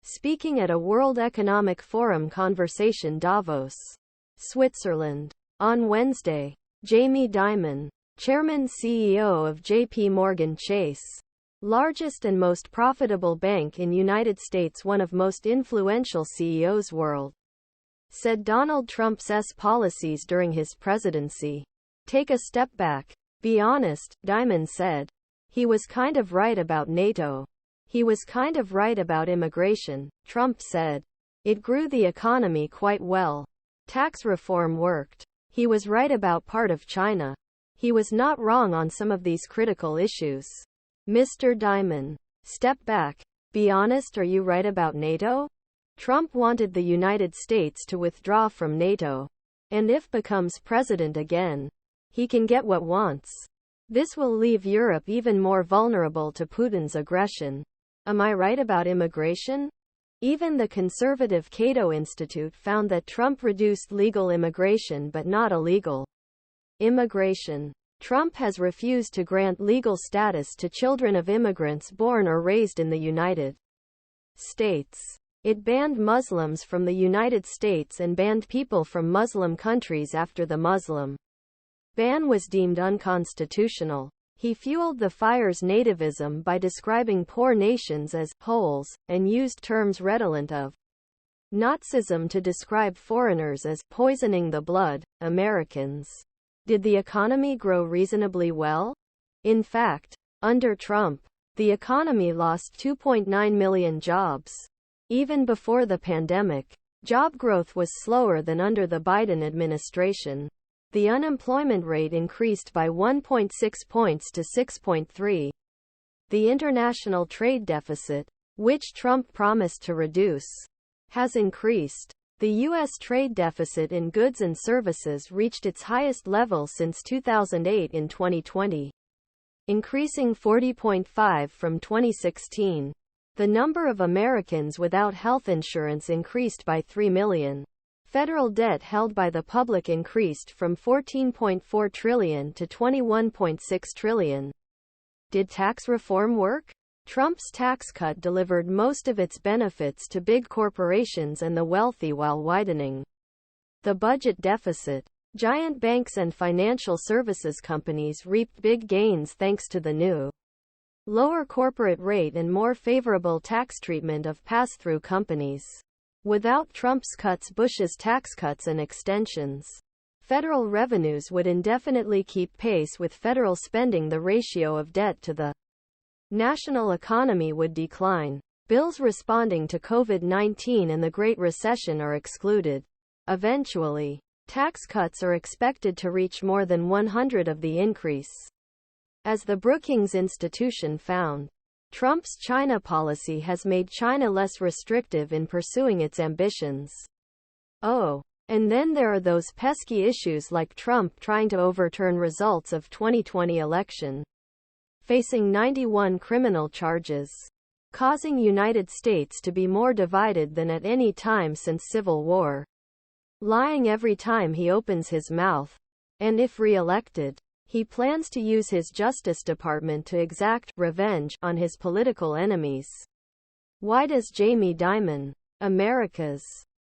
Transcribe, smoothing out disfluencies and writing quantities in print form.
speaking at a World Economic Forum conversation Davos, Switzerland. On Wednesday, Jamie Dimon, Chairman CEO of JPMorgan Chase, largest and most profitable bank in United States, one of most influential CEOs world, said Donald Trump's policies during his presidency take a step back. Be honest, Dimon said. He was kind of right about NATO. He was kind of right about immigration, Trump said. It grew the economy quite well. Tax reform worked. He was right about part of China. He was not wrong on some of these critical issues. Mr. Dimon, step back. Be honest, are you right about NATO? Trump wanted the United States to withdraw from NATO. And if becomes president again, he can get what wants. This will leave Europe even more vulnerable to Putin's aggression. Am I right about immigration? Even the conservative Cato Institute found that Trump reduced legal immigration but not illegal immigration. Trump has refused to grant legal status to children of immigrants born or raised in the United States. It banned Muslims from the United States and banned people from Muslim countries after the Muslim ban was deemed unconstitutional. He fueled the fire's nativism by describing poor nations as holes, and used terms redolent of Nazism to describe foreigners as poisoning the blood. Americans. Did the economy grow reasonably well? In fact, under Trump, the economy lost 2.9 million jobs. Even before the pandemic, job growth was slower than under the Biden administration. The unemployment rate increased by 1.6 points to 6.3. The international trade deficit, which Trump promised to reduce, has increased. The U.S. trade deficit in goods and services reached its highest level since 2008 in 2020, increasing 40.5 from 2016. The number of Americans without health insurance increased by 3 million. Federal debt held by the public increased from $14.4 trillion to $21.6 trillion. Did tax reform work? Trump's tax cut delivered most of its benefits to big corporations and the wealthy while widening the budget deficit. Giant banks and financial services companies reaped big gains thanks to the new lower corporate rate and more favorable tax treatment of pass-through companies. Without Trump's cuts, Bush's tax cuts and extensions, federal revenues would indefinitely keep pace with federal spending. The ratio of debt to the national economy would decline. Bills responding to COVID-19 and the Great Recession are excluded. Eventually, tax cuts are expected to reach more than 100% of the increase. As the Brookings Institution found, Trump's China policy has made China less restrictive in pursuing its ambitions. Oh, and then there are those pesky issues like Trump trying to overturn results of 2020 election, facing 91 criminal charges, causing United States to be more divided than at any time since Civil War, lying every time he opens his mouth, and if re-elected, he plans to use his Justice Department to exact revenge on his political enemies. Why does Jamie Dimon, America's